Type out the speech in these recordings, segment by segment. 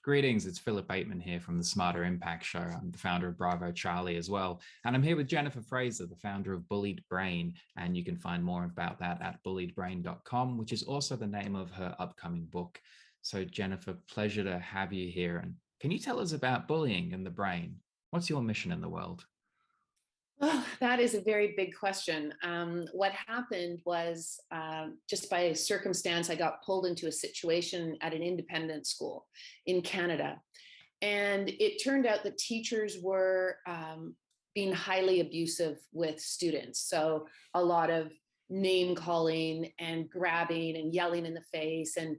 Greetings, it's Philip Bateman here from the Smarter Impact Show. I'm the founder of Bravo Charlie as well. And I'm here with Jennifer Fraser, the founder of Bullied Brain. And you can find more about that at bulliedbrain.com, which is also the name of her upcoming book. So Jennifer, pleasure to have you here. And can you tell us about bullying in the brain? What's your mission in the world? Well, that is a very big question. What happened was just by circumstance, I got pulled into a situation at an independent school in Canada. And it turned out that teachers were being highly abusive with students. So a lot of name calling and grabbing and yelling in the face and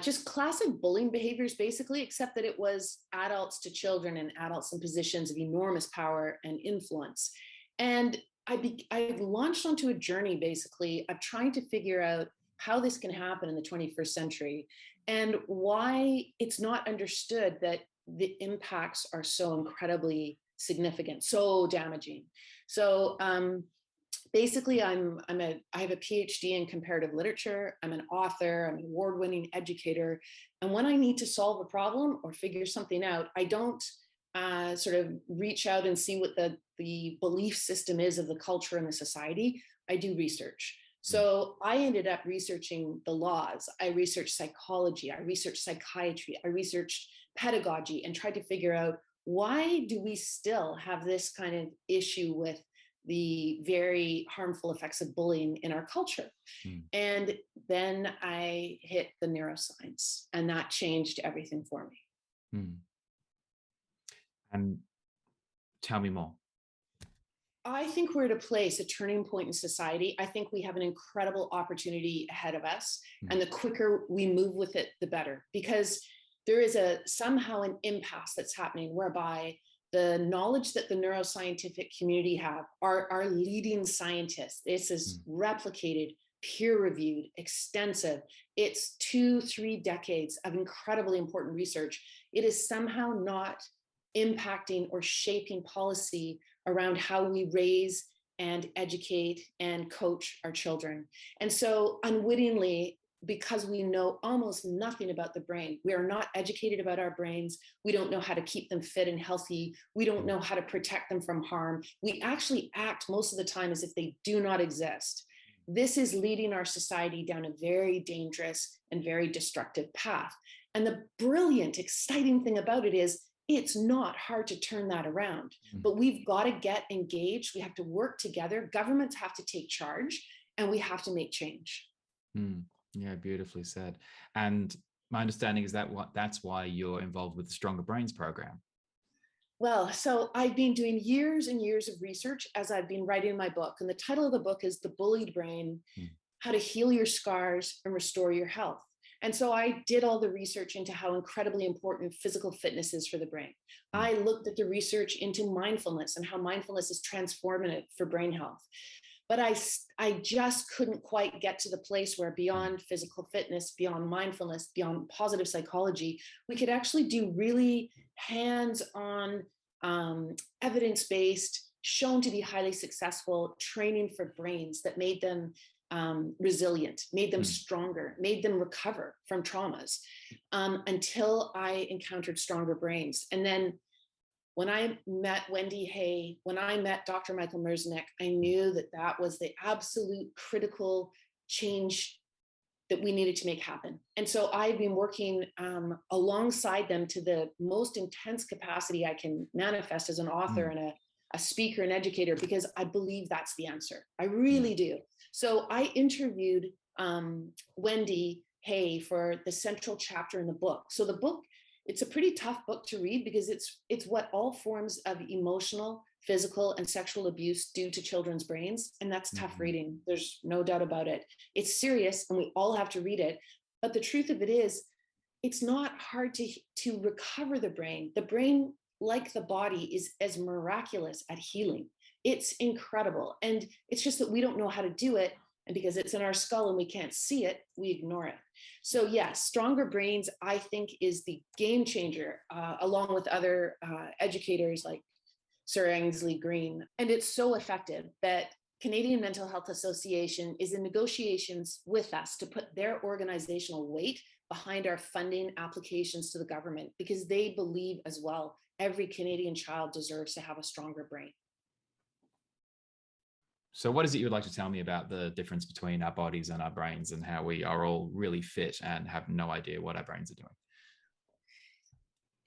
just classic bullying behaviors, basically, except that it was adults to children and adults in positions of enormous power and influence. And I launched onto a journey, basically, of trying to figure out how this can happen in the 21st century and why it's not understood that the impacts are so incredibly significant, so damaging. So basically, I have a PhD in comparative literature. I'm an author. I'm an award-winning educator. And when I need to solve a problem or figure something out, I don't sort of reach out and see what the belief system is of the culture and the society. I do research. So I ended up researching the laws. I researched psychology. I researched psychiatry. I researched pedagogy and tried to figure out, why do we still have this kind of issue with the very harmful effects of bullying in our culture? And then I hit the neuroscience, and that changed everything for me. And tell me more. I think we're at a place, a turning point in society. I think we have an incredible opportunity ahead of us. And the quicker we move with it, the better, because there is somehow an impasse that's happening whereby the knowledge that the neuroscientific community have, our leading scientists, this is replicated, peer-reviewed, extensive. It's 2-3 decades of incredibly important research. It is somehow not impacting or shaping policy around how we raise and educate and coach our children. And so unwittingly, because we know almost nothing about the brain, we are not educated about our brains. We don't know how to keep them fit and healthy. We don't know how to protect them from harm. We actually act most of the time as if they do not exist. This is leading our society down a very dangerous and very destructive path. And the brilliant, exciting thing about it is, it's not hard to turn that around, but we've got to get engaged. We have to work together. Governments have to take charge, and we have to make change. Yeah, beautifully said. And my understanding is that's why you're involved with the Stronger Brains program. Well, so I've been doing years and years of research as I've been writing my book. And the title of the book is The Bullied Brain, How to Heal Your Scars and Restore Your Health. And so I did all the research into how incredibly important physical fitness is for the brain. I looked at the research into mindfulness and how mindfulness is transformative for brain health. But I just couldn't quite get to the place where beyond physical fitness, beyond mindfulness, beyond positive psychology, we could actually do really hands-on, evidence-based, shown to be highly successful training for brains that made them resilient, made them stronger, made them recover from traumas, until I encountered Stronger Brains. And then when I met Wendy Hay, when I met Dr. Michael Merznick, I knew that that was the absolute critical change that we needed to make happen. And so I've been working alongside them to the most intense capacity I can manifest as an author and a speaker and educator, because I believe that's the answer. I really do. So I interviewed Wendy Hay for the central chapter in the book. So the book, it's a pretty tough book to read because it's what all forms of emotional, physical, and sexual abuse do to children's brains. And that's tough reading. There's no doubt about it. It's serious and we all have to read it. But the truth of it is, it's not hard to recover the brain. The brain, like the body, is as miraculous at healing. It's incredible. And it's just that we don't know how to do it. And because it's in our skull and we can't see it, we ignore it. So yes, Stronger Brains, I think, is the game changer, along with other educators like Sir Ainsley Green. And it's so effective that Canadian Mental Health Association is in negotiations with us to put their organizational weight behind our funding applications to the government, because they believe as well every Canadian child deserves to have a stronger brain. So what is it you would like to tell me about the difference between our bodies and our brains and how we are all really fit and have no idea what our brains are doing?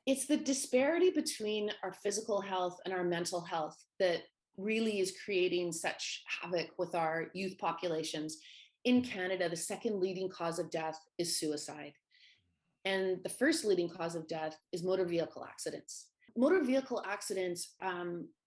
It's the disparity between our physical health and our mental health that really is creating such havoc with our youth populations. In Canada, the second leading cause of death is suicide. And the first leading cause of death is motor vehicle accidents. Motor vehicle accidents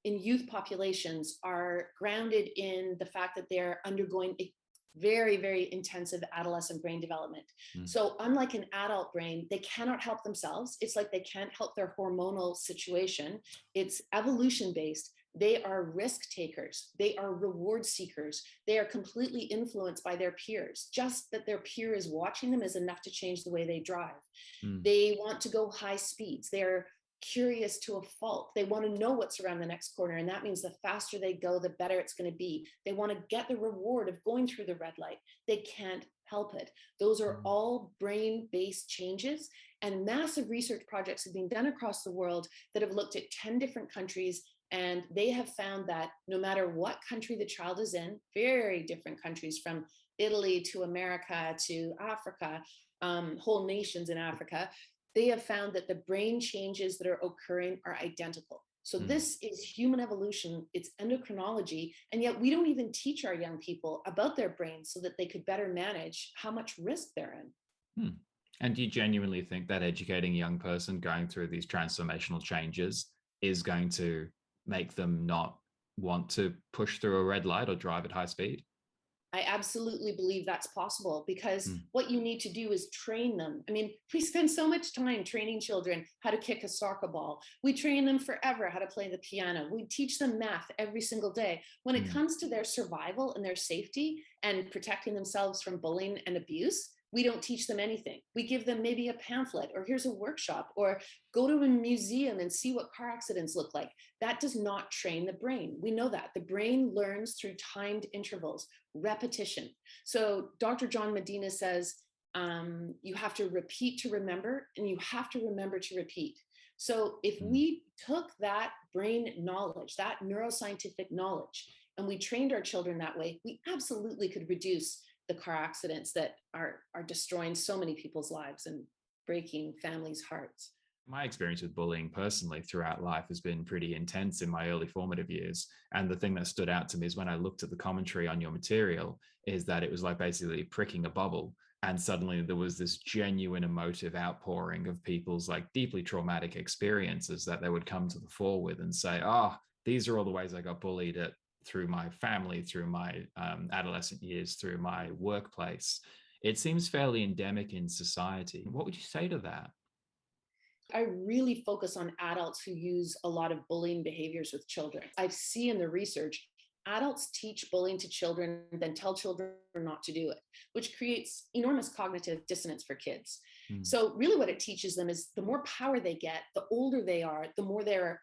in youth populations are grounded in the fact that they're undergoing a very, very intensive adolescent brain development. So unlike an adult brain, they cannot help themselves. It's like they can't help their hormonal situation. It's evolution based. They are risk takers. They are reward seekers. They are completely influenced by their peers. Just that their peer is watching them is enough to change the way they drive. They want to go high speeds. They're curious to a fault. They want to know what's around the next corner. And that means the faster they go, the better it's going to be. They want to get the reward of going through the red light. They can't help it. Those are all brain-based changes. And massive research projects have been done across the world that have looked at 10 different countries. And they have found that no matter what country the child is in, very different countries from Italy to America to Africa, whole nations in Africa, they have found that the brain changes that are occurring are identical. So this is human evolution, it's endocrinology, and yet we don't even teach our young people about their brains so that they could better manage how much risk they're in. And do you genuinely think that educating a young person going through these transformational changes is going to make them not want to push through a red light or drive at high speed? I absolutely believe that's possible, because what you need to do is train them. I mean, we spend so much time training children how to kick a soccer ball. We train them forever how to play the piano. We teach them math every single day. When it comes to their survival and their safety and protecting themselves from bullying and abuse, we don't teach them anything. We give them maybe a pamphlet, or here's a workshop, or go to a museum and see what car accidents look like. That does not train the brain. We know that. The brain learns through timed intervals, repetition. So Dr. John Medina says, you have to repeat to remember, and you have to remember to repeat. So if we took that brain knowledge, that neuroscientific knowledge, and we trained our children that way, we absolutely could reduce the car accidents that are destroying so many people's lives and breaking families' hearts. My experience with bullying personally throughout life has been pretty intense in my early formative years. And the thing that stood out to me is when I looked at the commentary on your material, is that it was like basically pricking a bubble. And suddenly there was this genuine emotive outpouring of people's like deeply traumatic experiences that they would come to the fore with and say, oh, these are all the ways I got bullied at through my family, through my adolescent years, through my workplace. It seems fairly endemic in society. What would you say to that? I really focus on adults who use a lot of bullying behaviors with children. I see in the research, adults teach bullying to children, then tell children not to do it, which creates enormous cognitive dissonance for kids. So really what it teaches them is the more power they get, the older they are, the more they're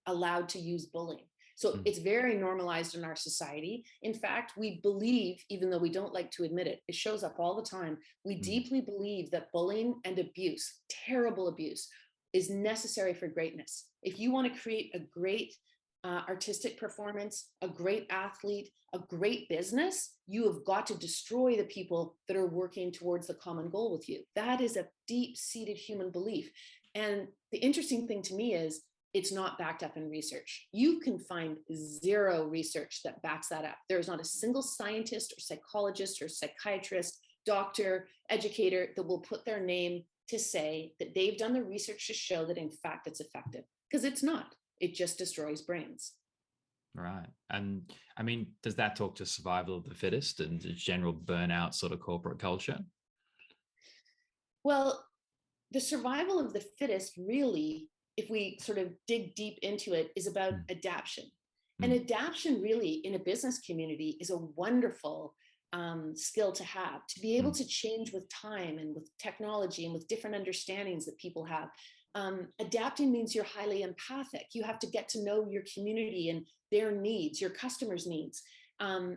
allowed to use bullying. So it's very normalized in our society. In fact, we believe, even though we don't like to admit it, it shows up all the time. We deeply believe that bullying and abuse, terrible abuse, is necessary for greatness. If you want to create a great artistic performance, a great athlete, a great business, you have got to destroy the people that are working towards the common goal with you. That is a deep-seated human belief. And the interesting thing to me is, it's not backed up in research. You can find zero research that backs that up. There is not a single scientist or psychologist or psychiatrist, doctor, educator that will put their name to say that they've done the research to show that in fact it's effective, because it's not. It just destroys brains. Right. And I mean, does that talk to survival of the fittest and the general burnout sort of corporate culture? Well, the survival of the fittest really, if we sort of dig deep into it, is about adaptation. And adaptation really in a business community is a wonderful skill to have, to be able to change with time and with technology and with different understandings that people have. Adapting means you're highly empathic. You have to get to know your community and their needs, your customers' needs,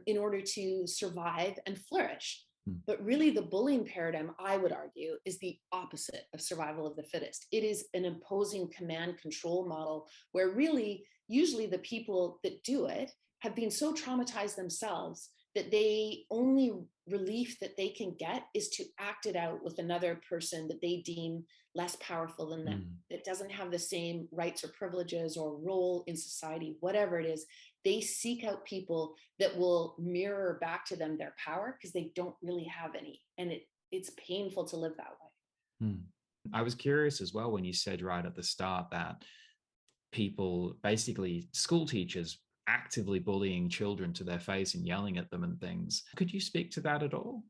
in order to survive and flourish. Hmm. But really, the bullying paradigm, I would argue, is the opposite of survival of the fittest. It is an imposing command control model where really, usually the people that do it have been so traumatized themselves that they only relief that they can get is to act it out with another person that they deem less powerful than them, Hmm. that doesn't have the same rights or privileges or role in society, whatever it is. They seek out people that will mirror back to them their power because they don't really have any. And it's painful to live that way. Hmm. I was curious as well when you said right at the start that people, basically school teachers, actively bullying children to their face and yelling at them and things. Could you speak to that at all?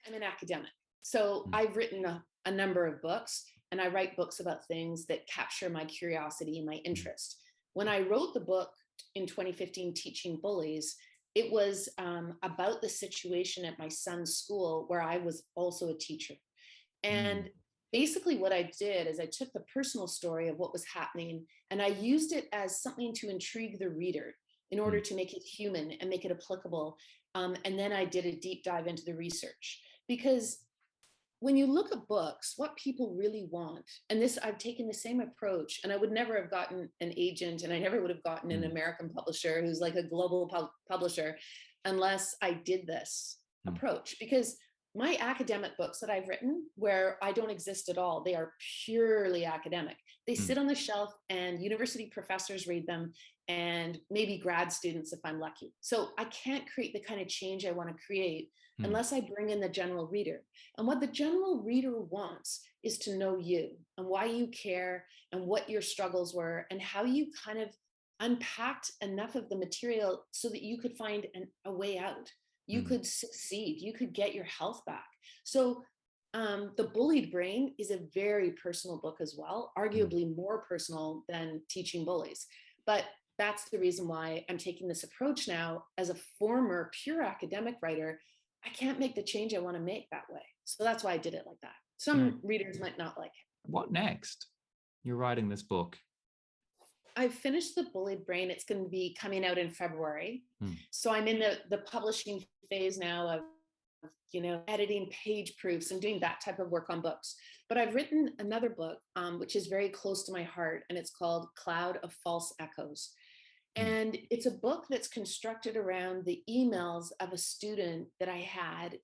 I'm an academic. So Hmm. I've written a number of books, and I write books about things that capture my curiosity and my interest. When I wrote the book in 2015, Teaching Bullies, it was about the situation at my son's school where I was also a teacher. Hmm. And basically, what I did is I took the personal story of what was happening and I used it as something to intrigue the reader in order Hmm. to make it human and make it applicable. And then I did a deep dive into the research because when you look at books, what people really want, and this, I've taken the same approach, and I would never have gotten an agent, and I never would have gotten an Hmm. American publisher who's like a global publisher unless I did this Hmm. approach. Because my academic books that I've written, where I don't exist at all, they are purely academic. They Hmm. sit on the shelf, and university professors read them, and maybe grad students if I'm lucky. So I can't create the kind of change I want to create Hmm. unless I bring in the general reader. And what the general reader wants is to know you and why you care and what your struggles were and how you kind of unpacked enough of the material so that you could find a way out. You Hmm. could succeed. You could get your health back. So, The Bullied Brain is a very personal book as well, Hmm. arguably more personal than Teaching Bullies. But that's the reason why I'm taking this approach now as a former pure academic writer. I can't make the change I want to make that way. So that's why I did it like that. So, Some readers might not like it. what next? You're writing this book. I've finished The Bullied Brain. It's going to be coming out in February. Hmm. So I'm in the publishing phase now of editing page proofs and doing that type of work on books. But I've written another book, which is very close to my heart, and it's called Cloud of False Echoes. Hmm. And it's a book that's constructed around the emails of a student that I had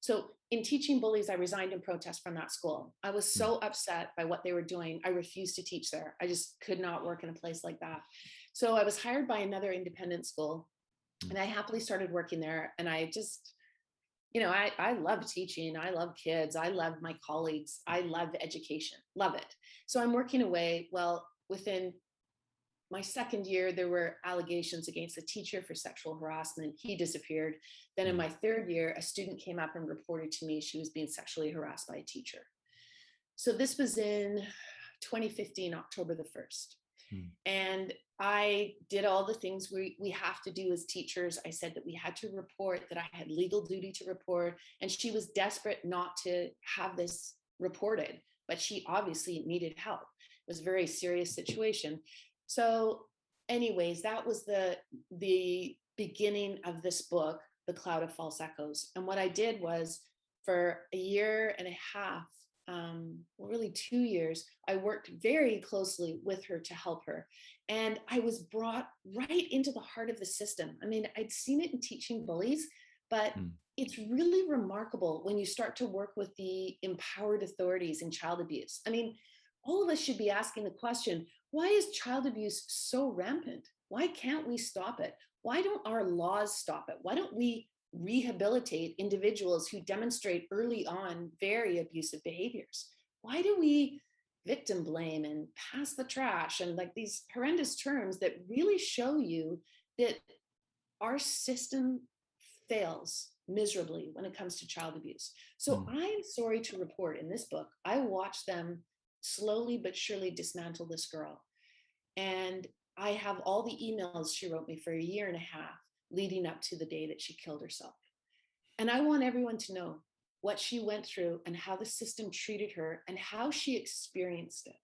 so in Teaching Bullies, I resigned in protest from that school. I was Hmm. so upset by what they were doing. I refused to teach there. I just could not work in a place like that. So I was hired by another independent school, Hmm. and I happily started working there. And I just, I love teaching. I love kids. I love my colleagues. I love education, love it. So I'm working away. Well, within my second year, there were allegations against a teacher for sexual harassment. He disappeared. Then in Hmm. my third year, a student came up and reported to me she was being sexually harassed by a teacher. So this was in 2015, October the 1st. Hmm. And I did all the things we have to do as teachers. I said that we had to report, that I had legal duty to report. And she was desperate not to have this reported, but she obviously needed help. It was a very serious situation. So, anyways, that was the beginning of this book, The Cloud of False Echoes. And what I did was for a year and a half, well, really 2 years, I worked very closely with her to help her. And I was brought right into the heart of the system. I mean, I'd seen it in Teaching Bullies, but Hmm. it's really remarkable when you start to work with the empowered authorities in child abuse. I mean, all of us should be asking the question, why is child abuse so rampant? Why can't we stop it? Why don't our laws stop it? Why don't we rehabilitate individuals who demonstrate early on very abusive behaviors? Why do we victim blame and pass the trash and like these horrendous terms that really show you that our system fails miserably when it comes to child abuse? So Hmm. I'm sorry to report, in this book, I watched them slowly but surely dismantle this girl. And I have all the emails she wrote me for a year and a half leading up to the day that she killed herself. And I want everyone to know what she went through and how the system treated her and how she experienced it,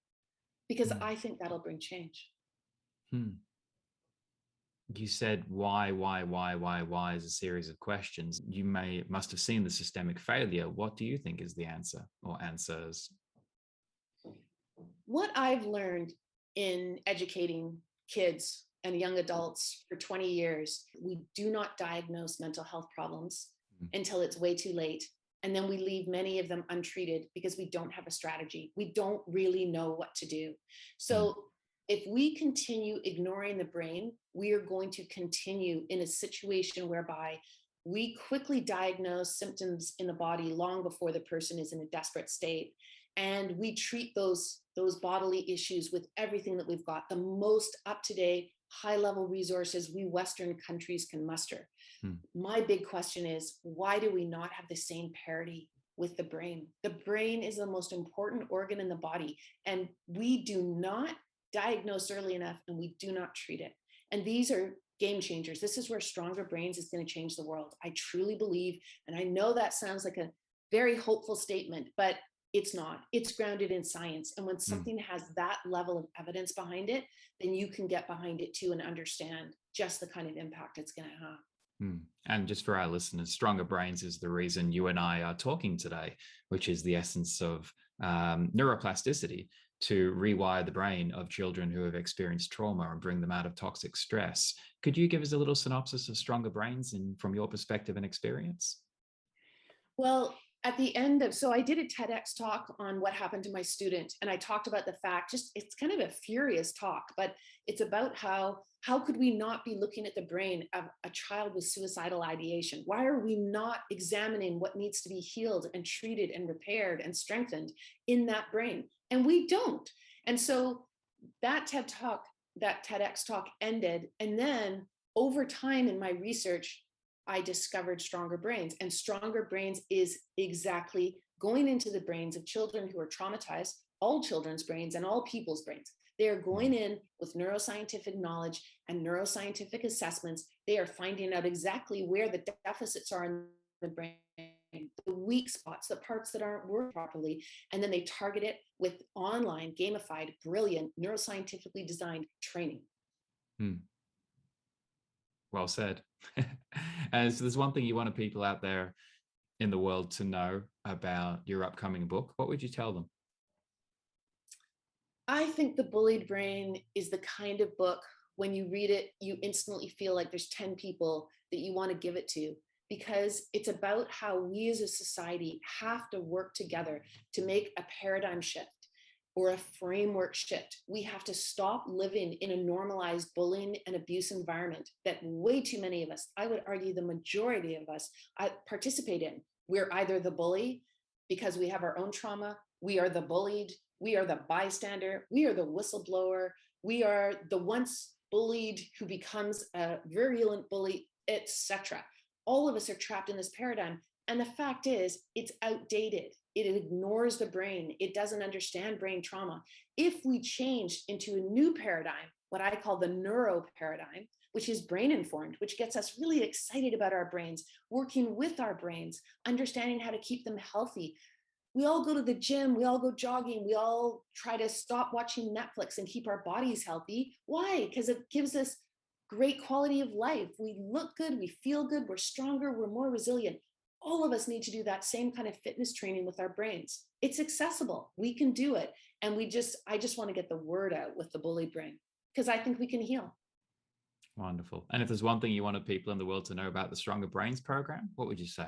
because Hmm. I think that'll bring change. Hmm. You said why is a series of questions. You must have seen the systemic failure. What do you think is the answer or answers? What I've learned in educating kids and young adults for 20 years, we do not diagnose mental health problems Mm. until it's way too late. And then we leave many of them untreated because we don't have a strategy. We don't really know what to do. Mm. So if we continue ignoring the brain, we are going to continue in a situation whereby we quickly diagnose symptoms in the body long before the person is in a desperate state, and we treat those bodily issues with everything that we've got, the most up-to-date high level resources we Western countries can muster. Mm. My big question is, why do we not have the same parity with the brain? The brain is the most important organ in the body, and we do not diagnose early enough, and we do not treat it. And these are game changers. This is where Stronger Brains is going to change the world. I truly believe, and I know that sounds like a very hopeful statement, but it's not. It's grounded in science. And when Mm. something has that level of evidence behind it, then you can get behind it too and understand just the kind of impact it's going to have. And just for our listeners, Stronger Brains is the reason you and I are talking today, which is the essence of neuroplasticity to rewire the brain of children who have experienced trauma and bring them out of toxic stress. Could you give us a little synopsis of Stronger Brains and from your perspective and experience? Well, at the end of, so I did a TEDx talk on what happened to my student. And I talked about the fact, just it's kind of a furious talk, but it's about how could we not be looking at the brain of a child with suicidal ideation? Why are we not examining what needs to be healed and treated and repaired and strengthened in that brain? And we don't. And so that TEDx talk ended. And then over time in my research, I discovered Stronger Brains. And Stronger Brains is exactly going into the brains of children who are traumatized, all children's brains and all people's brains. They are going in with neuroscientific knowledge and neuroscientific assessments. They are finding out exactly where the deficits are in the brain, the weak spots, the parts that aren't working properly. And then they target it with online, gamified, brilliant, neuroscientifically designed training. Hmm. Well said. And so there's one thing you wanted people out there in the world to know about your upcoming book. What would you tell them? I think The Bullied Brain is the kind of book, when you read it, you instantly feel like there's 10 people that you want to give it to, because it's about how we as a society have to work together to make a paradigm shift or a framework shift. We have to stop living in a normalized bullying and abuse environment that way too many of us, I would argue the majority of us, participate in. We're either the bully because we have our own trauma, we are the bullied, we are the bystander, we are the whistleblower, we are the once bullied who becomes a virulent bully, etc. All of us are trapped in this paradigm. And the fact is, it's outdated. It ignores the brain. It doesn't understand brain trauma. If we change into a new paradigm, what I call the neuro paradigm, which is brain informed, which gets us really excited about our brains, working with our brains, understanding how to keep them healthy. We all go to the gym, we all go jogging, we all try to stop watching Netflix and keep our bodies healthy. Why? Because it gives us great quality of life. We look good, we feel good, we're stronger, we're more resilient. All of us need to do that same kind of fitness training with our brains. It's accessible. We can do it. And I just want to get the word out with the Bullied Brain, because I think we can heal. Wonderful. And if there's one thing you wanted people in the world to know about the Stronger Brains program, what would you say?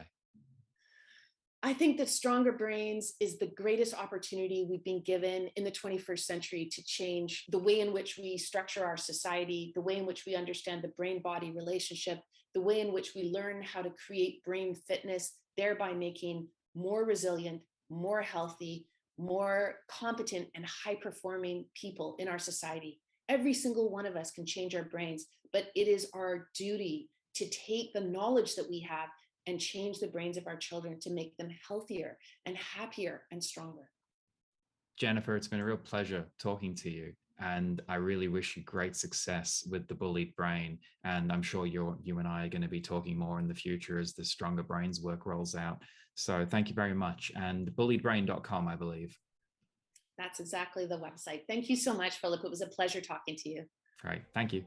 I think that Stronger Brains is the greatest opportunity we've been given in the 21st century to change the way in which we structure our society, the way in which we understand the brain-body relationship, the way in which we learn how to create brain fitness, thereby making more resilient, more healthy, more competent and high-performing people in our society. Every single one of us can change our brains, but it is our duty to take the knowledge that we have and change the brains of our children to make them healthier and happier and stronger. Jennifer, it's been a real pleasure talking to you. And I really wish you great success with the Bullied Brain. And I'm sure you and I are going to be talking more in the future as the Stronger Brains work rolls out. So thank you very much. And bulliedbrain.com, I believe. That's exactly the website. Thank you so much, Philip. It was a pleasure talking to you. Great. Thank you.